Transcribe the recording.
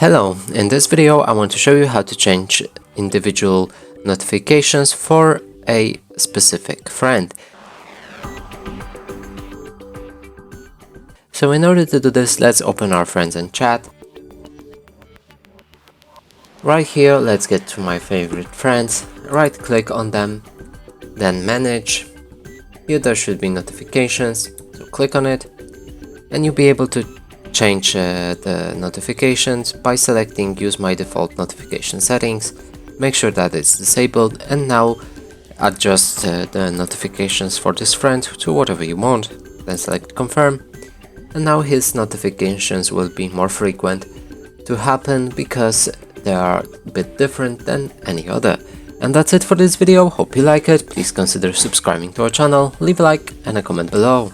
Hello, in this video I want to show you how to change individual notifications for a specific friend. So in order to do this, let's open our friends and chat. Right here, let's get to my favorite friends, right click on them, then manage. Here there should be notifications, so click on it and you'll be able to change the notifications by selecting use my default notification settings. Make sure that it's disabled and now adjust the notifications for this friend to whatever you want. Then select confirm and now his notifications will be more frequent to happen because they are a bit different than any other. And that's it for this video. Hope you like it. Please consider subscribing to our channel, leave a like and a comment below.